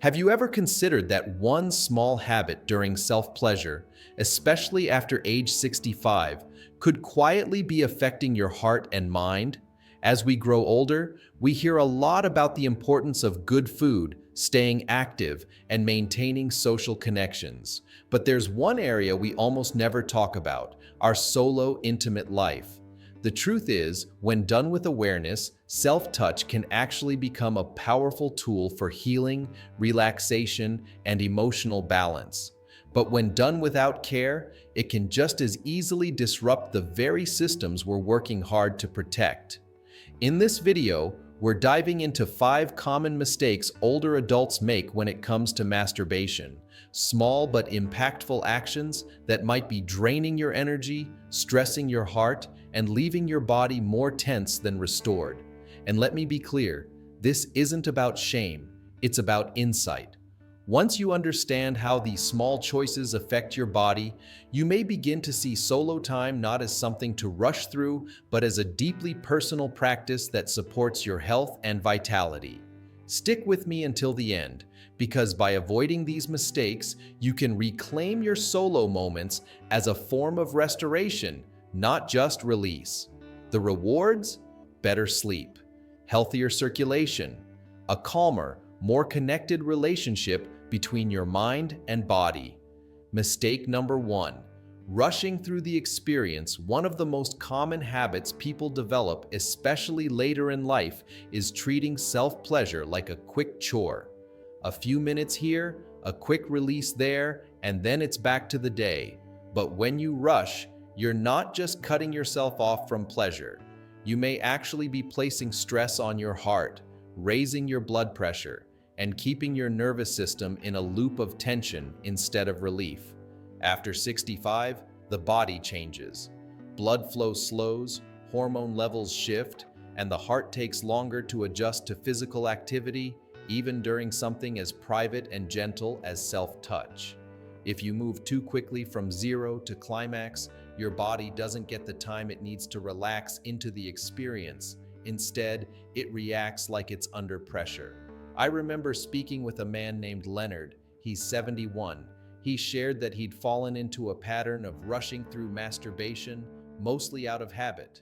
Have you ever considered that one small habit during self-pleasure, especially after age 65, could quietly be affecting your heart and mind? As we grow older, we hear a lot about the importance of good food, staying active, and maintaining social connections. But there's one area we almost never talk about: our solo, intimate life. The truth is, when done with awareness, self-touch can actually become a powerful tool for healing, relaxation, and emotional balance. But when done without care, it can just as easily disrupt the very systems we're working hard to protect. In this video, we're diving into 5 common mistakes older adults make when it comes to masturbation. Small but impactful actions that might be draining your energy, stressing your heart, and leaving your body more tense than restored. And let me be clear, this isn't about shame, it's about insight. Once you understand how these small choices affect your body, you may begin to see solo time not as something to rush through, but as a deeply personal practice that supports your health and vitality. Stick with me until the end, because by avoiding these mistakes, you can reclaim your solo moments as a form of restoration, not just release. The rewards? Better sleep, healthier circulation, a calmer, more connected relationship between your mind and body. Mistake number 1. Rushing through the experience. One of the most common habits people develop, especially later in life, is treating self-pleasure like a quick chore. A few minutes here, a quick release there, and then it's back to the day. But when you rush, you're not just cutting yourself off from pleasure. You may actually be placing stress on your heart, raising your blood pressure, and keeping your nervous system in a loop of tension instead of relief. After 65, the body changes. Blood flow slows, hormone levels shift, and the heart takes longer to adjust to physical activity, even during something as private and gentle as self-touch. If you move too quickly from zero to climax, your body doesn't get the time it needs to relax into the experience. Instead, it reacts like it's under pressure. I remember speaking with a man named Leonard. He's 71. He shared that he'd fallen into a pattern of rushing through masturbation, mostly out of habit.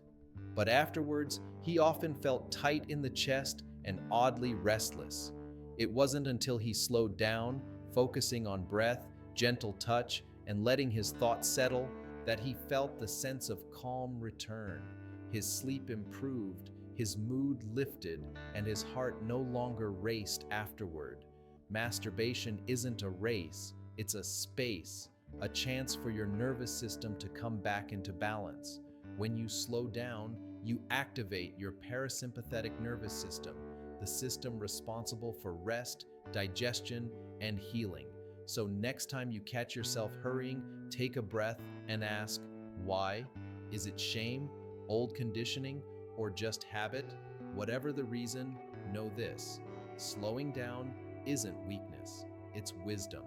But afterwards, he often felt tight in the chest and oddly restless. It wasn't until he slowed down, focusing on breath, gentle touch, and letting his thoughts settle, that he felt the sense of calm return. His sleep improved, his mood lifted, and his heart no longer raced afterward. Masturbation isn't a race, it's a space, a chance for your nervous system to come back into balance. When you slow down, you activate your parasympathetic nervous system, the system responsible for rest, digestion, and healing. So next time you catch yourself hurrying, take a breath and ask, why? Is it shame, old conditioning, or just habit? Whatever the reason, know this: slowing down isn't weakness, it's wisdom.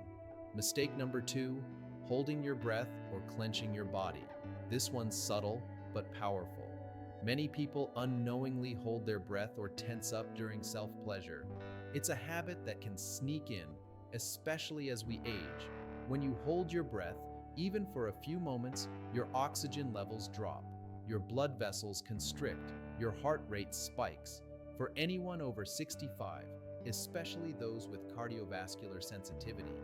Mistake number 2, holding your breath or clenching your body. This one's subtle but powerful. Many people unknowingly hold their breath or tense up during self-pleasure. It's a habit that can sneak in, especially as we age. When you hold your breath, even for a few moments, your oxygen levels drop, your blood vessels constrict, your heart rate spikes. For anyone over 65, especially those with cardiovascular sensitivity,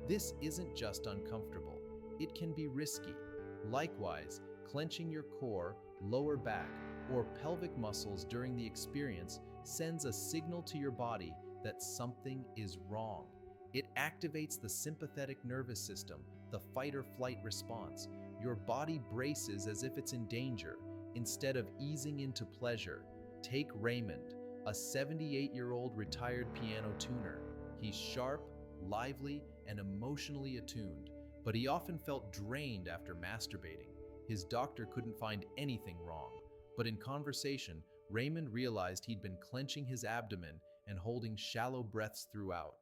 this isn't just uncomfortable, it can be risky. Likewise, clenching your core, lower back, or pelvic muscles during the experience sends a signal to your body that something is wrong. It activates the sympathetic nervous system, the fight or flight response. Your body braces as if it's in danger. Instead of easing into pleasure, take Raymond, a 78-year-old retired piano tuner. He's sharp, lively, and emotionally attuned, but he often felt drained after masturbating. His doctor couldn't find anything wrong, but in conversation, Raymond realized he'd been clenching his abdomen and holding shallow breaths throughout.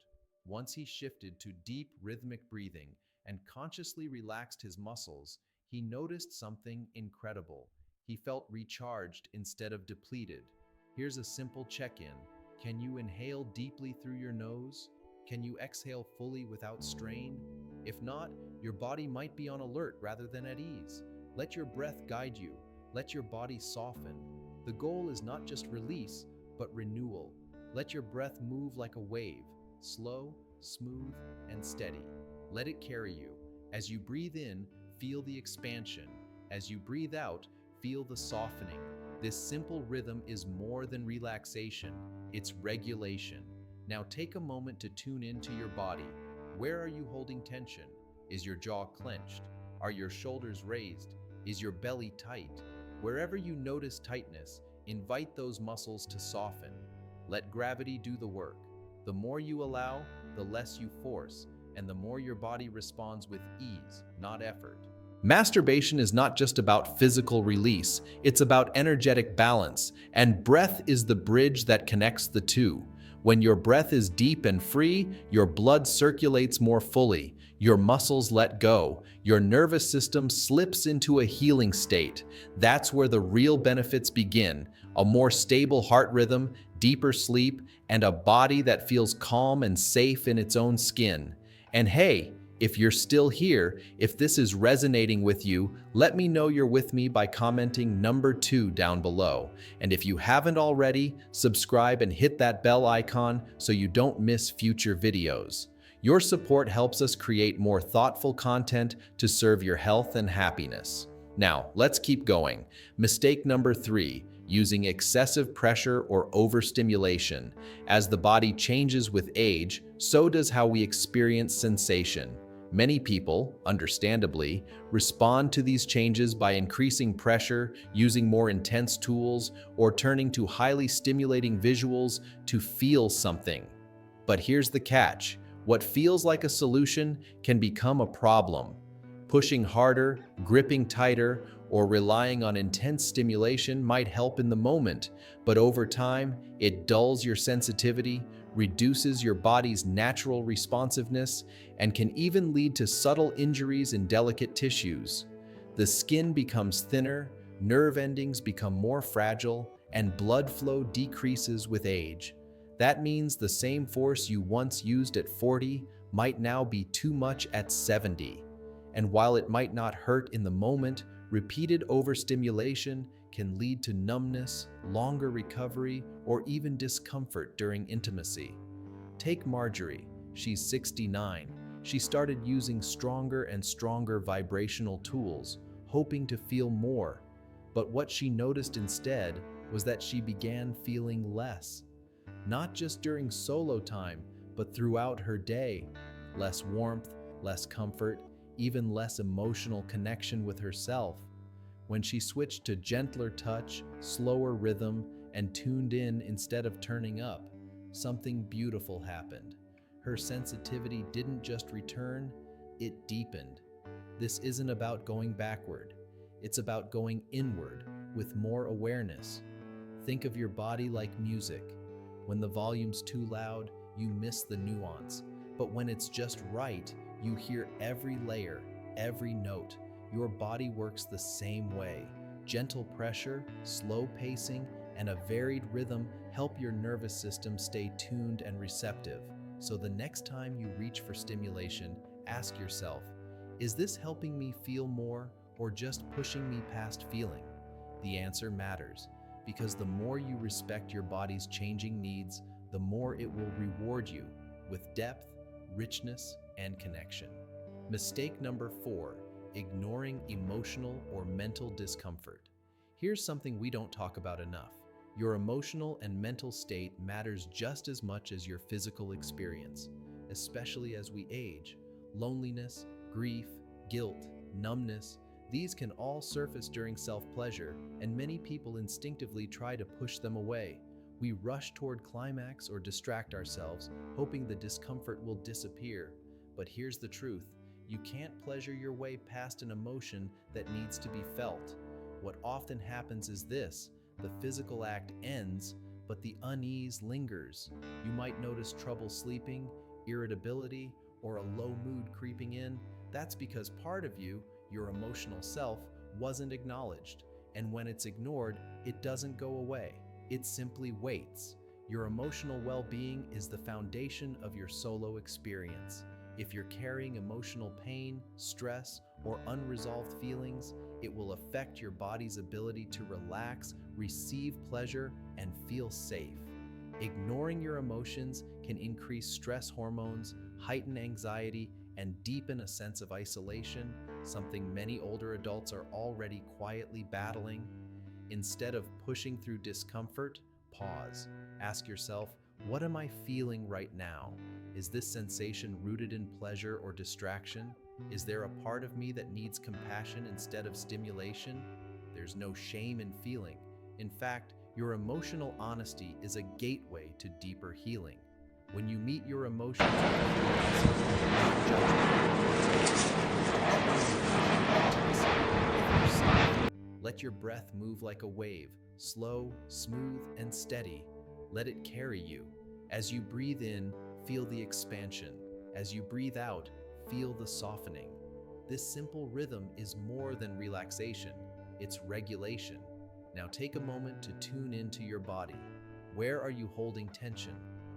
Once he shifted to deep, rhythmic breathing and consciously relaxed his muscles, he noticed something incredible. He felt recharged instead of depleted. Here's a simple check-in. Can you inhale deeply through your nose? Can you exhale fully without strain? If not, your body might be on alert rather than at ease. Let your breath guide you. Let your body soften. The goal is not just release, but renewal. Let your breath move like a wave, slow, smooth, and steady. Let it carry you. As you breathe in, feel the expansion. As you breathe out, feel the softening. This simple rhythm is more than relaxation, it's regulation. Now take a moment to tune into your body. Where are you holding tension? Is your jaw clenched? Are your shoulders raised? Is your belly tight? Wherever you notice tightness, invite those muscles to soften. Let gravity do the work. The more you allow, the less you force, and the more your body responds with ease, not effort. Masturbation is not just about physical release, it's about energetic balance, and breath is the bridge that connects the two. When your breath is deep and free, your blood circulates more fully, your muscles let go, your nervous system slips into a healing state. That's where the real benefits begin: a more stable heart rhythm, deeper sleep, and a body that feels calm and safe in its own skin. And hey, if you're still here, if this is resonating with you, let me know you're with me by commenting number 2 down below. And if you haven't already, subscribe and hit that bell icon so you don't miss future videos. Your support helps us create more thoughtful content to serve your health and happiness. Now, let's keep going. Mistake number 3. Using excessive pressure or overstimulation. As the body changes with age, so does how we experience sensation. Many people, understandably, respond to these changes by increasing pressure, using more intense tools, or turning to highly stimulating visuals to feel something. But here's the catch: what feels like a solution can become a problem. Pushing harder, gripping tighter, or relying on intense stimulation might help in the moment, but over time, it dulls your sensitivity, reduces your body's natural responsiveness, and can even lead to subtle injuries in delicate tissues. The skin becomes thinner, nerve endings become more fragile, and blood flow decreases with age. That means the same force you once used at 40 might now be too much at 70. And while it might not hurt in the moment, repeated overstimulation can lead to numbness, longer recovery, or even discomfort during intimacy. Take Marjorie. She's 69. She started using stronger and stronger vibrational tools, hoping to feel more. But what she noticed instead was that she began feeling less. Not just during solo time, but throughout her day. Less warmth, less comfort, even less emotional connection with herself. When she switched to gentler touch, slower rhythm, and tuned in instead of turning up, something beautiful happened. Her sensitivity didn't just return, it deepened. This isn't about going backward. It's about going inward with more awareness. Think of your body like music. When the volume's too loud, you miss the nuance. But when it's just right, you hear every layer, every note. Your body works the same way. Gentle pressure, slow pacing, and a varied rhythm help your nervous system stay tuned and receptive. So the next time you reach for stimulation, ask yourself, is this helping me feel more or just pushing me past feeling? The answer matters, because the more you respect your body's changing needs, the more it will reward you with depth, richness, and connection. Mistake number 4, ignoring emotional or mental discomfort. Here's something we don't talk about enough. Your emotional and mental state matters just as much as your physical experience, especially as we age. Loneliness, grief, guilt, numbness, these can all surface during self-pleasure, and many people instinctively try to push them away. We rush toward climax or distract ourselves, hoping the discomfort will disappear. But here's the truth: you can't pleasure your way past an emotion that needs to be felt. What often happens is this: the physical act ends, but the unease lingers. You might notice trouble sleeping, irritability, or a low mood creeping in. That's because part of you, your emotional self, wasn't acknowledged. And when it's ignored, it doesn't go away. It simply waits. Your emotional well-being is the foundation of your solo experience. If you're carrying emotional pain, stress, or unresolved feelings, it will affect your body's ability to relax, receive pleasure, and feel safe. Ignoring your emotions can increase stress hormones, heighten anxiety, and deepen a sense of isolation, something many older adults are already quietly battling. Instead of pushing through discomfort, pause. Ask yourself, what am I feeling right now? Is this sensation rooted in pleasure or distraction? Is there a part of me that needs compassion instead of stimulation? There's no shame in feeling. In fact, your emotional honesty is a gateway to deeper healing. When you meet your emotions with curiosity, not judgment, let your breath move like a wave, slow, smooth, and steady. Let it carry you. As you breathe in, feel the expansion. As you breathe out, feel the softening. This simple rhythm is more than relaxation, it's regulation. Now take a moment to tune into your body. Where are you holding tension?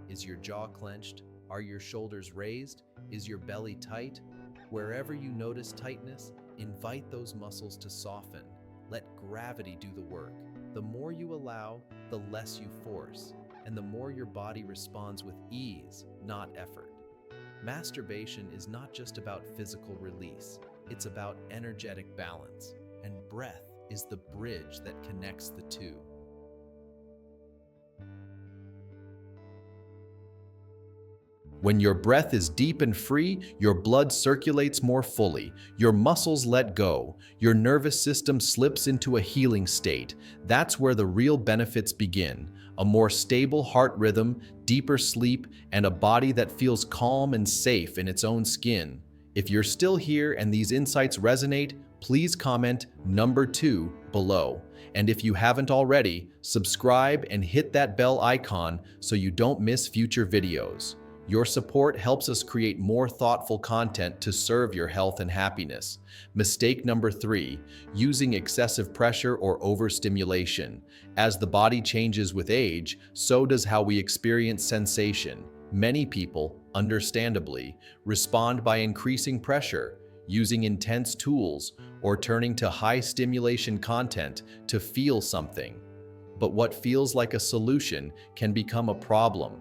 Is your jaw clenched? Are your shoulders raised? Is your belly tight? Wherever you notice tightness, invite those muscles to soften. Let gravity do the work. The more you allow, the less you force, and the more your body responds with ease, not effort. Masturbation is not just about physical release, it's about energetic balance, and breath is the bridge that connects the two. When your breath is deep and free, your blood circulates more fully, your muscles let go, your nervous system slips into a healing state. That's where the real benefits begin. A more stable heart rhythm, deeper sleep, and a body that feels calm and safe in its own skin. If you're still here and these insights resonate, please comment number 2 below. And if you haven't already, subscribe and hit that bell icon so you don't miss future videos. Your support helps us create more thoughtful content to serve your health and happiness. Mistake number 3, using excessive pressure or overstimulation. As the body changes with age, so does how we experience sensation. Many people, understandably, respond by increasing pressure, using intense tools, or turning to high-stimulation content to feel something. But what feels like a solution can become a problem.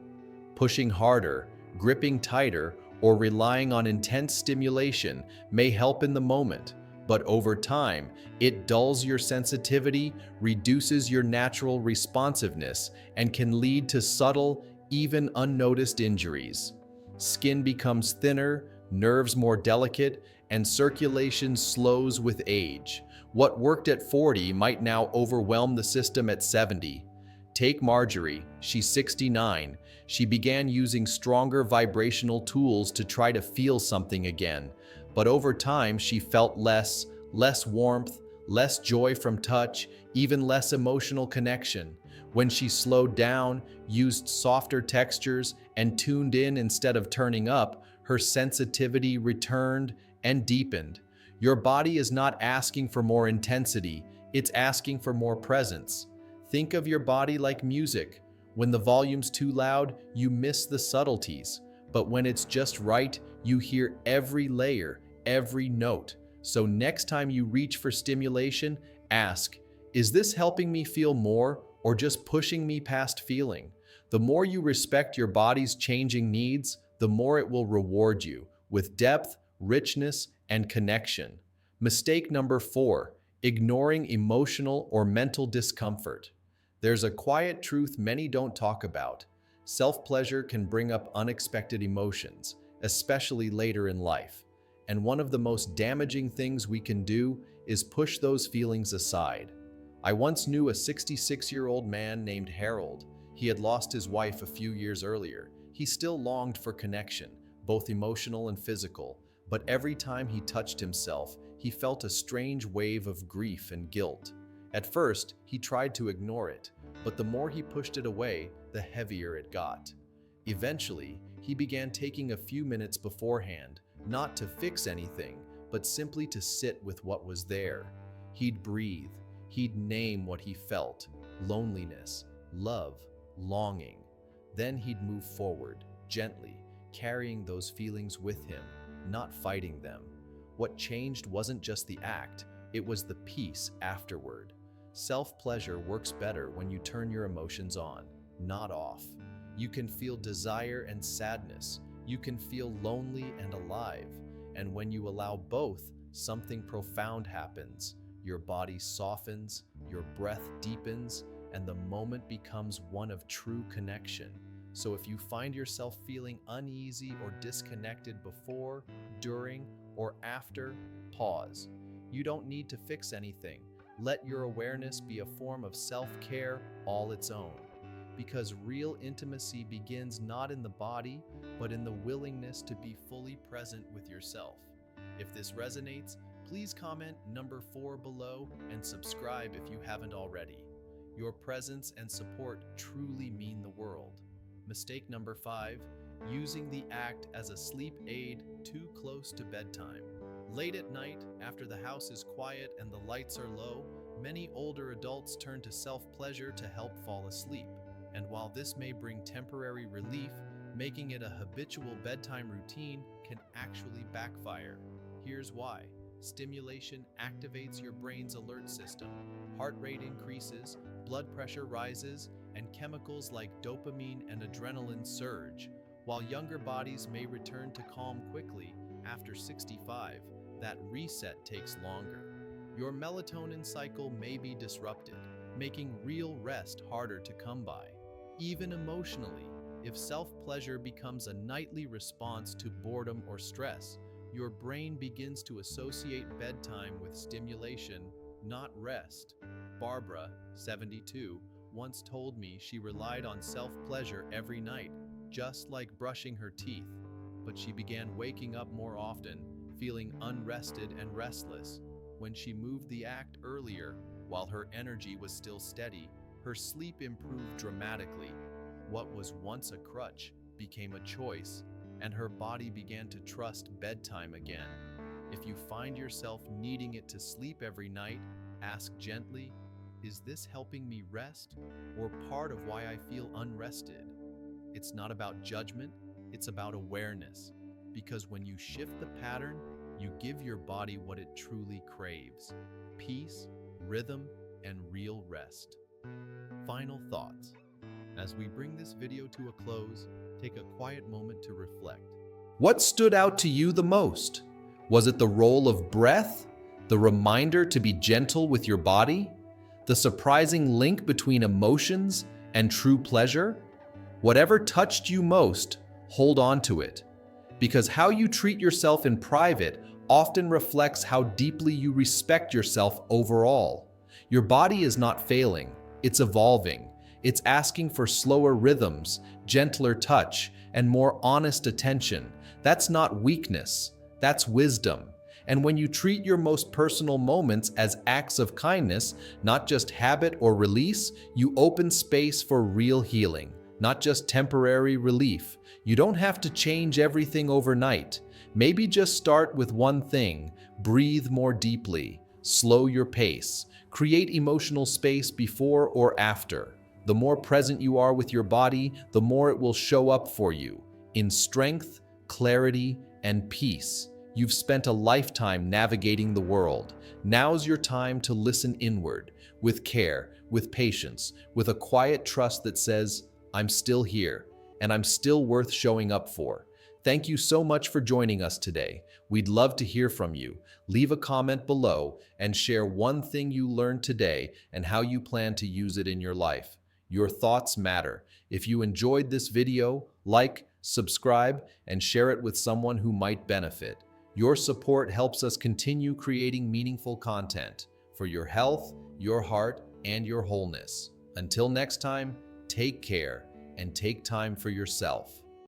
Pushing harder, gripping tighter, or relying on intense stimulation may help in the moment, but over time, it dulls your sensitivity, reduces your natural responsiveness, and can lead to subtle, even unnoticed injuries. Skin becomes thinner, nerves more delicate, and circulation slows with age. What worked at 40 might now overwhelm the system at 70. Take Marjorie, she's 69. She began using stronger vibrational tools to try to feel something again. But over time, she felt less warmth, less joy from touch, even less emotional connection. When she slowed down, used softer textures, and tuned in instead of turning up, her sensitivity returned and deepened. Your body is not asking for more intensity, it's asking for more presence. Think of your body like music. When the volume's too loud, you miss the subtleties. But when it's just right, you hear every layer, every note. So next time you reach for stimulation, ask, is this helping me feel more or just pushing me past feeling? The more you respect your body's changing needs, the more it will reward you with depth, richness, and connection. Mistake number 4, ignoring emotional or mental discomfort. There's a quiet truth many don't talk about. Self-pleasure can bring up unexpected emotions, especially later in life. And one of the most damaging things we can do is push those feelings aside. I once knew a 66-year-old man named Harold. He had lost his wife a few years earlier. He still longed for connection, both emotional and physical, but every time he touched himself, he felt a strange wave of grief and guilt. At first, he tried to ignore it, but the more he pushed it away, the heavier it got. Eventually, he began taking a few minutes beforehand, not to fix anything, but simply to sit with what was there. He'd breathe, he'd name what he felt: loneliness, love, longing. Then he'd move forward, gently, carrying those feelings with him, not fighting them. What changed wasn't just the act, it was the peace afterward. Self-pleasure works better when you turn your emotions on, not off. You can feel desire and sadness. You can feel lonely and alive. And when you allow both, something profound happens. Your body softens, your breath deepens, and the moment becomes one of true connection. So if you find yourself feeling uneasy or disconnected before, during, or after, pause. You don't need to fix anything. Let your awareness be a form of self-care all its own. Because real intimacy begins not in the body, but in the willingness to be fully present with yourself. If this resonates, please comment number 4 below and subscribe if you haven't already. Your presence and support truly mean the world. Mistake number 5, using the act as a sleep aid too close to bedtime. Late at night, after the house is quiet and the lights are low, many older adults turn to self-pleasure to help fall asleep. And while this may bring temporary relief, making it a habitual bedtime routine can actually backfire. Here's why. Stimulation activates your brain's alert system. Heart rate increases, blood pressure rises, and chemicals like dopamine and adrenaline surge. While younger bodies may return to calm quickly, after 65, that reset takes longer. Your melatonin cycle may be disrupted, making real rest harder to come by. Even emotionally, if self-pleasure becomes a nightly response to boredom or stress, your brain begins to associate bedtime with stimulation, not rest. Barbara, 72, once told me she relied on self-pleasure every night, just like brushing her teeth. But she began waking up more often, feeling unrested and restless. When she moved the act earlier, while her energy was still steady, her sleep improved dramatically. What was once a crutch became a choice, and her body began to trust bedtime again. If you find yourself needing it to sleep every night, ask gently, is this helping me rest, or part of why I feel unrested? It's not about judgment, it's about awareness. Because when you shift the pattern, you give your body what it truly craves: peace, rhythm, and real rest. Final thoughts. As we bring this video to a close, take a quiet moment to reflect. What stood out to you the most? Was it the role of breath? The reminder to be gentle with your body? The surprising link between emotions and true pleasure? Whatever touched you most, hold on to it. Because how you treat yourself in private often reflects how deeply you respect yourself overall. Your body is not failing, it's evolving. It's asking for slower rhythms, gentler touch, and more honest attention. That's not weakness, that's wisdom. And when you treat your most personal moments as acts of kindness, not just habit or release, you open space for real healing, not just temporary relief. You don't have to change everything overnight. Maybe just start with one thing: breathe more deeply, slow your pace, create emotional space before or after. The more present you are with your body, the more it will show up for you, in strength, clarity, and peace. You've spent a lifetime navigating the world. Now's your time to listen inward, with care, with patience, with a quiet trust that says, I'm still here, and I'm still worth showing up for. Thank you so much for joining us today. We'd love to hear from you. Leave a comment below and share one thing you learned today and how you plan to use it in your life. Your thoughts matter. If you enjoyed this video, like, subscribe, and share it with someone who might benefit. Your support helps us continue creating meaningful content for your health, your heart, and your wholeness. Until next time, take care and take time for yourself.